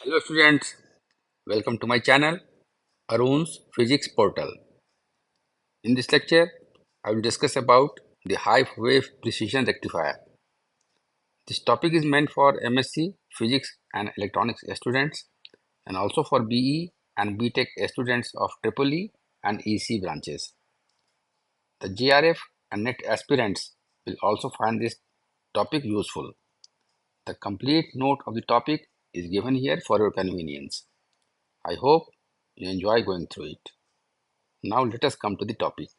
Hello students, welcome to my channel Arun's Physics Portal. In this lecture, I will discuss about the high wave precision rectifier. This topic is meant for MSc Physics and Electronics students and also for BE and BTech students of EEE and EC branches. The JRF and NET aspirants will also find this topic useful. The complete note of the topic is given here for your convenience. I hope you enjoy going through it. Now let us come to the topic.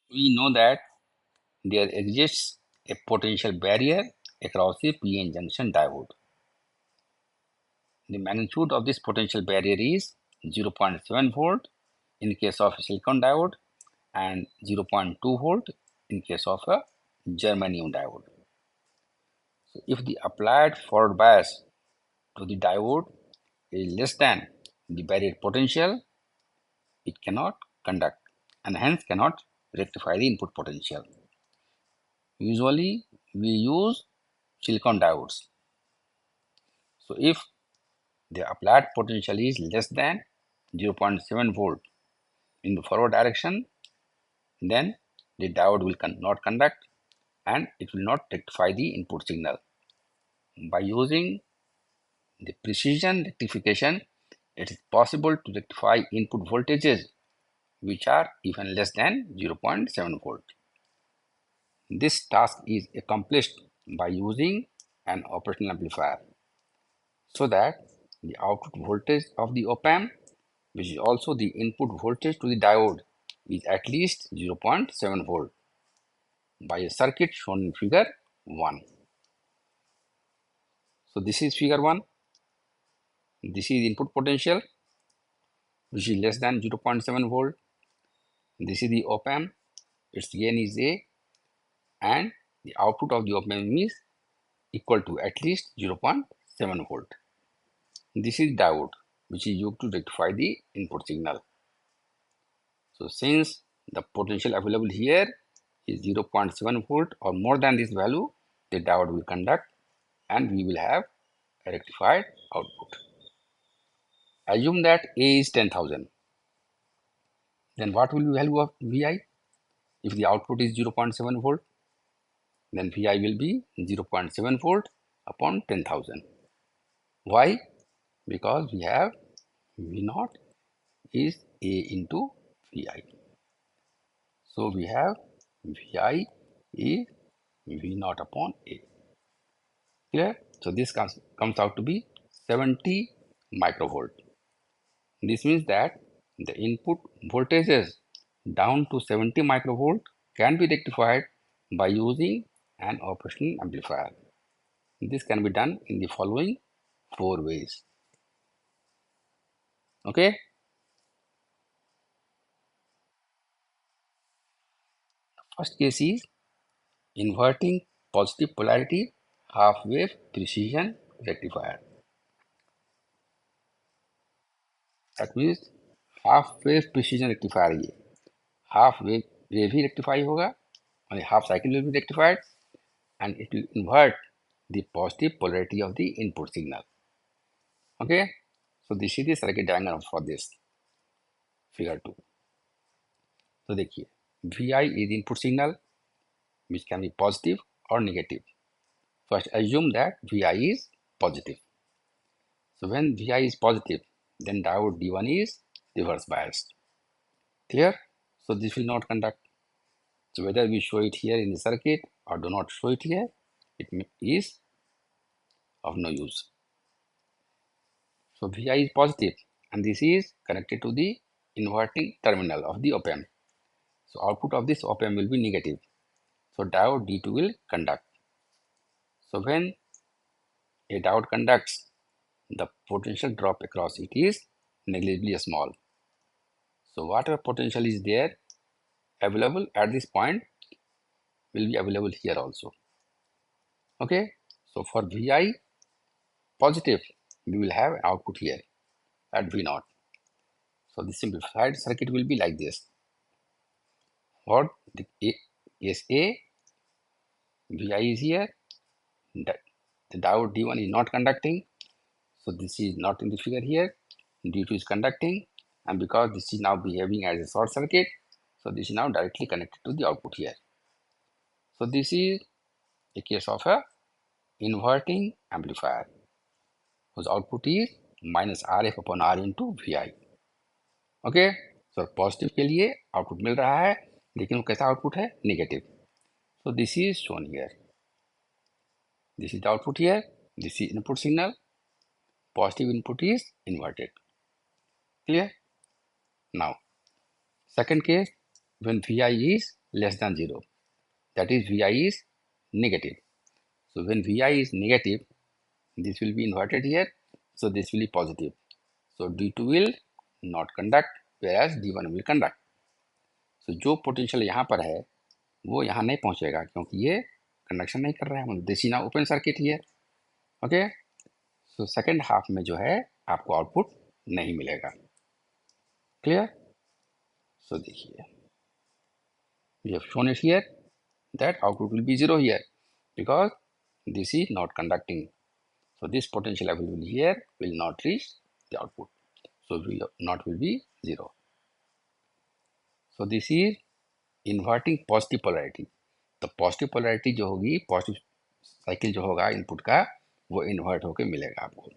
We know that there exists a potential barrier across the PN junction diode. The magnitude of this potential barrier is 0.7 volt in case of a silicon diode and 0.2 volt in case of a germanium diode. So if the applied forward bias to the diode is less than the barrier potential, it cannot conduct and hence cannot rectify the input potential. Usually we use silicon diodes. So if the applied potential is less than 0.7 volt in the forward direction, then the diode will not conduct and it will not rectify the input signal. By using the precision rectification, it is possible to rectify input voltages which are even less than 0.7 volt. This task is accomplished by using an operational amplifier so that the output voltage of the op-amp, which is also the input voltage to the diode, is at least 0.7 volt by a circuit shown in figure 1. So this is figure 1. This is input potential which is less than 0.7 volt. This is the op-amp, its gain is A, and the output of the op-amp is equal to at least 0.7 volt. This is diode which is used to rectify the input signal. So since the potential available here is 0.7 volt or more than this value, the diode will conduct and we will have a rectified output. Assume that A is 10,000. Then what will be the value of Vi? If the output is 0.7 volt, then Vi will be 0.7 volt upon 10,000. Why? Because we have V0 is A into Vi. So we have Vi is V0 upon A. Clear? So this comes out to be 70 microvolt. This means that the input voltages down to 70 microvolt can be rectified by using an operational amplifier. This can be done in the following 4 ways. Okay? First case is inverting positive polarity half wave precision rectifier. That means half wave precision rectifier ये half wave ही rectify होगा और half cycle will be rectified and it will invert the positive polarity of the input signal. Okay, so this is the circuit diagram for this figure 2. So देखिए Vi is input signal which can be positive or negative. First assume that Vi is positive. So when Vi is positive, then diode D1 is reverse biased. Clear? So this will not conduct. So whether we show it here in the circuit or do not show it here, it is of no use. So Vi is positive and this is connected to the inverting terminal of the op-amp. So output of this op-amp will be negative. So diode D2 will conduct. So when a diode conducts, the potential drop across it is negligibly small. So whatever potential is there available at this point will be available here also. Okay, so for Vi positive, we will have output here at V0. So the simplified circuit will be like this. What the is A, Vi is here, the diode D1 is not conducting, So this is not in the figure here. D2 is conducting, and because this is now behaving as a short circuit, so this is now directly connected to the output here. So this is a case of a inverting amplifier whose output is minus RF upon R into VI. Okay, so positive के लिए output मिल रहा है, लेकिन वो कैसा output है? Negative. So this is shown here, this is the output here, this is input signal, positive input is inverted. Clear? Now, second case, when Vi is less than 0, that is Vi is negative. So when Vi is negative, this will be inverted here, so this will be positive. So D2 will not conduct, whereas D1 will conduct. So जो potential यहाँ पर है वो यहाँ नहीं पहुँचेगा, क्योंकि ये कंडक्शन नहीं कर रहा है, this is now open circuit here. Okay, so second half में जो है आपको आउटपुट नहीं मिलेगा. क्लियर? सो देखिए, we have shown it here that output will be 0 here because this is not conducting. So this potential available here will not reach the output. So will be 0. So this is inverting positive polarity. तो positive polarity जो होगी, positive cycle जो होगा input का, वो invert होके मिलेगा आपको.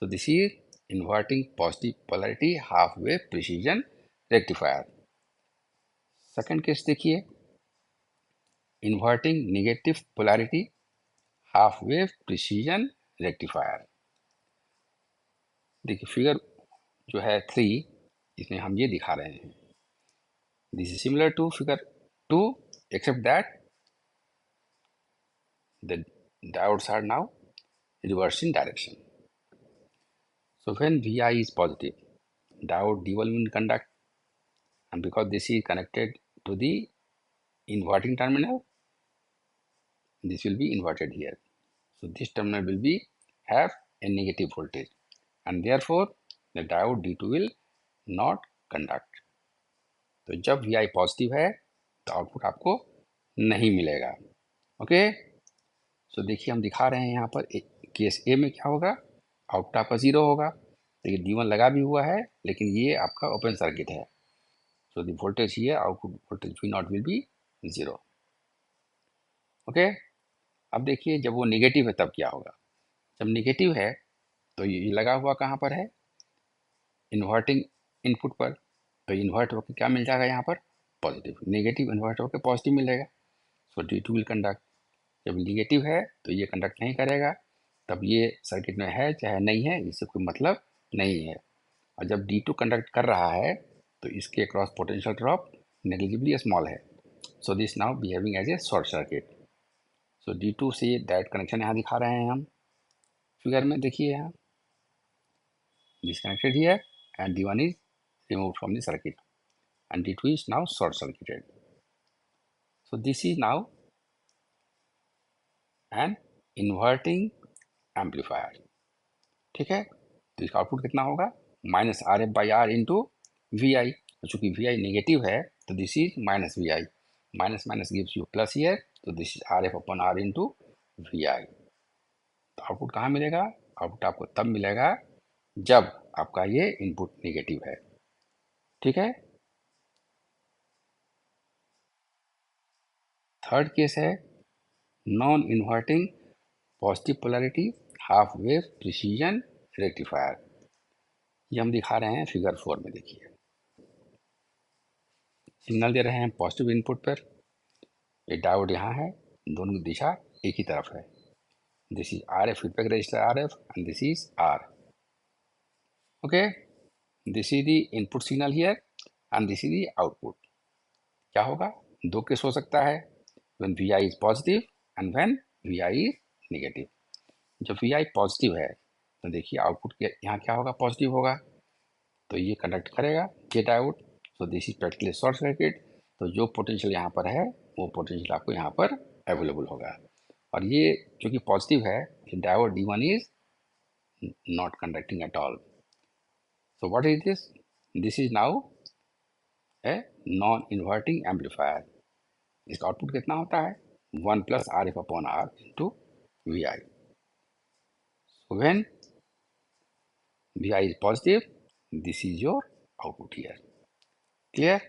तो this is inverting positive polarity half wave precision rectifier. Second case देखिए, inverting negative polarity half wave precision rectifier. देखिए फिगर जो है 3, इसमें हम ये दिखा रहे हैं. This is similar to figure 2 except that the diodes are now reversed in direction. So when Vi is positive, diode D1 will conduct, and because this is connected to the inverting terminal, this will be inverted here. So this terminal will be have a negative voltage, and therefore the diode D2 will not conduct. तो जब Vi positive है तो output आपको नहीं मिलेगा. Okay, सो देखिए हम दिखा रहे हैं यहाँ पर केस ए में क्या होगा, आउटपुट आपका 0 होगा. देखिए D1 लगा भी हुआ है, लेकिन ये आपका ओपन सर्किट है. So the voltage here, output voltage V0 will be 0. Okay, अब देखिए जब वो नेगेटिव है तब क्या होगा. जब नेगेटिव है तो ये लगा हुआ कहाँ पर है, इन्वर्टिंग इनपुट पर. तो इन्वर्ट होकर क्या मिल जाएगा यहाँ पर, पॉजिटिव. नेगेटिव इन्वर्ट होकर पॉजिटिव मिलेगा. सो D2 विल कंडक्ट. जब नेगेटिव है तो ये कंडक्ट नहीं करेगा, तब ये सर्किट में है चाहे नहीं है, इससे कोई मतलब नहीं है. और जब D2 कंडक्ट कर रहा है तो इसके cross potential drop negligibly small है. So this now behaving as a short circuit. So D2 से डायरेक्ट कनेक्शन यहाँ दिखा रहे हैं हम फिगर में. देखिए यहाँ disconnected here and D1 is removed from the circuit and D2 is now short circuited. So this is now an inverting amplifier. ठीक है, तो इसका आउटपुट कितना होगा, minus R F by R into V I. चूंकि V I negative है तो this is minus V I. Minus minus gives you plus here, तो this is R F upon R into V I. तो output कहाँ मिलेगा, output आपको तब मिलेगा जब आपका ये इनपुट नेगेटिव है. ठीक है. थर्ड केस है non inverting positive polarity half wave precision rectifier. ये हम दिखा रहे हैं फिगर 4 में. देखिए सिग्नल दे रहे हैं पॉजिटिव इनपुट पर, ये डायोड यहाँ है, दोनों की दिशा एक ही तरफ है. This is R F feedback register R F and this is R. Okay, this is the input signal here and this is the output. क्या होगा, दो केस हो सकता है, when Vi is positive and when Vi is negative. जब Vi positive है तो देखिए आउटपुट के यहाँ क्या होगा, पॉजिटिव होगा, तो ये कंडक्ट करेगा ये diode. So this is practically short circuit. तो जो पोटेंशियल यहाँ पर है वो पोटेंशियल आपको यहाँ पर अवेलेबल होगा. और ये चूँकि पॉजिटिव है, diode D1 is not conducting at all. So what is this, this is now a non inverting amplifier. इसका आउटपुट कितना होता है, 1 plus R F upon R into V I. When Vi is positive, this is your output here. Clear?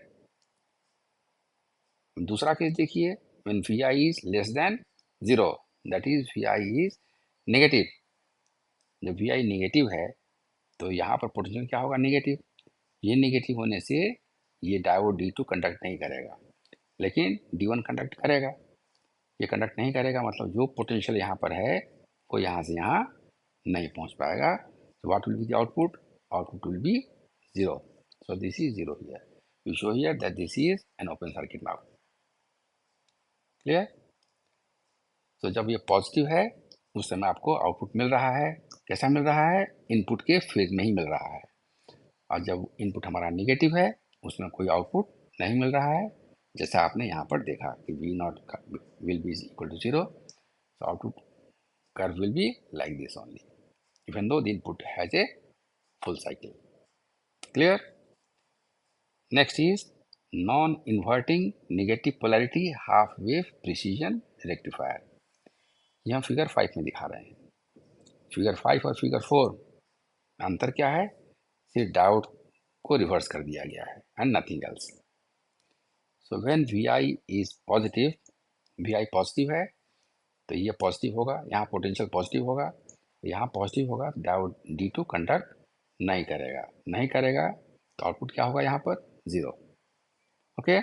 दूसरा case देखिए, when Vi is less than 0, that is Vi is negative. जब Vi negative है तो यहाँ पर potential क्या होगा, negative. ये नेगेटिव होने से ये डायोड D2 कंडक्ट नहीं करेगा, लेकिन D1 कंडक्ट करेगा. ये कंडक्ट नहीं करेगा मतलब जो पोटेंशियल यहाँ पर है वो यहाँ से यहाँ नहीं पहुँच पाएगा. So what will be the output? Output will be 0. So this is 0 here. We show here that this is an open circuit now. Clear? तो जब ये पॉजिटिव है उस समय आपको आउटपुट मिल रहा है. कैसा मिल रहा है? इनपुट के फेज में ही मिल रहा है. और जब इनपुट हमारा निगेटिव है उसमें कोई आउटपुट नहीं मिल रहा है, जैसा आपने यहाँ पर देखा कि V naught will be equal to 0. So output curve will be like this only, even though the input has a full cycle. Clear? Next is non-inverting negative polarity half wave precision rectifier. ये हम figure 5 में दिखा रहे हैं. Figure 5 और figure 4 अंतर क्या है? सिर्फ डायोड को रिवर्स कर दिया गया है and nothing else. So when Vi is positive, Vi positive है तो ये पॉजिटिव होगा, यहाँ पोटेंशियल पॉजिटिव होगा, यहाँ पॉजिटिव होगा, डायोड D2 कंडक्ट नहीं करेगा. नहीं करेगा तो आउटपुट क्या होगा यहाँ पर? 0. ओके,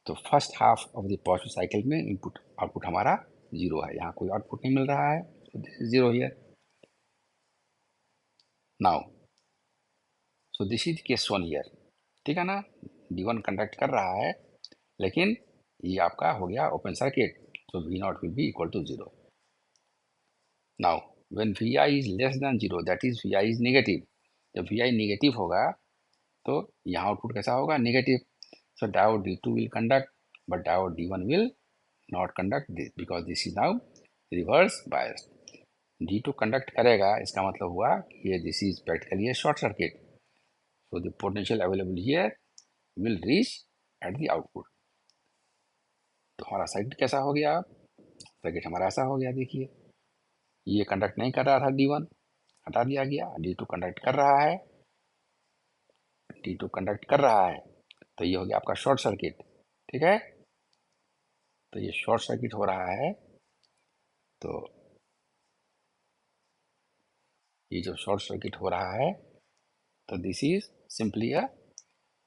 तो first half of the positive cycle में इनपुट आउटपुट हमारा 0 है, यहाँ कोई आउटपुट नहीं मिल रहा है. so this is 0 here. now so this is case 1 here. ठीक है ना, D1 कंडक्ट कर रहा है लेकिन ये आपका हो गया open circuit. so V naught will be equal to 0. now when Vi is less than 0, that is Vi is negative. जब Vi नेगेटिव होगा तो यहाँ आउटपुट कैसा होगा? Negative. so diode D2 will conduct but diode D1 will not conduct this because this is now reverse biased. D2 conduct करेगा इसका मतलब हुआ कि ये this is practically short circuit. so the potential available here will reach at the output. तो हमारा circuit कैसा हो गया? सर्किट हमारा ऐसा हो गया. देखिए ये कंडक्ट नहीं कर रहा था, D1 हटा दिया गया, D2 कंडक्ट कर रहा है. D2 कंडक्ट कर रहा है तो ये हो गया आपका शॉर्ट सर्किट. ठीक है, तो ये शॉर्ट सर्किट हो रहा है. तो ये जो शॉर्ट सर्किट हो रहा है तो this is simply a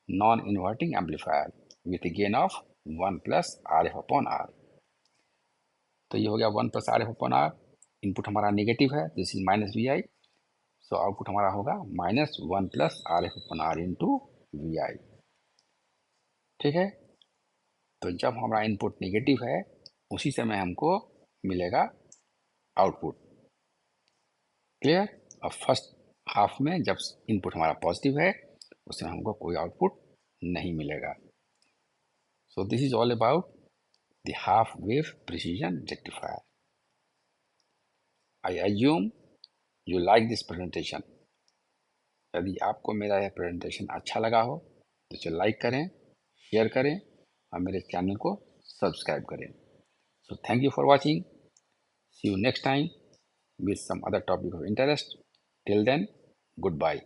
non inverting amplifier with gain of 1 plus RF upon R. तो ये हो गया 1 plus RF upon R. Input हमारा नेगेटिव है, this is minus Vi. So output हमारा होगा minus 1 plus RF upon R into Vi. ठीक है, तो जब हमारा इनपुट नेगेटिव है उसी समय हमको मिलेगा आउटपुट. क्लियर? और फर्स्ट हाफ में जब इनपुट हमारा पॉजिटिव है उस समय हमको कोई आउटपुट नहीं मिलेगा. So this is all about the half wave precision rectifier. I assume you like this presentation. यदि आपको मेरा यह प्रेजेंटेशन अच्छा लगा हो तो इसे लाइक करें, शेयर करें और मेरे चैनल को सब्सक्राइब करें. So thank you for watching. See you next time with some other topic of interest. Till then, goodbye.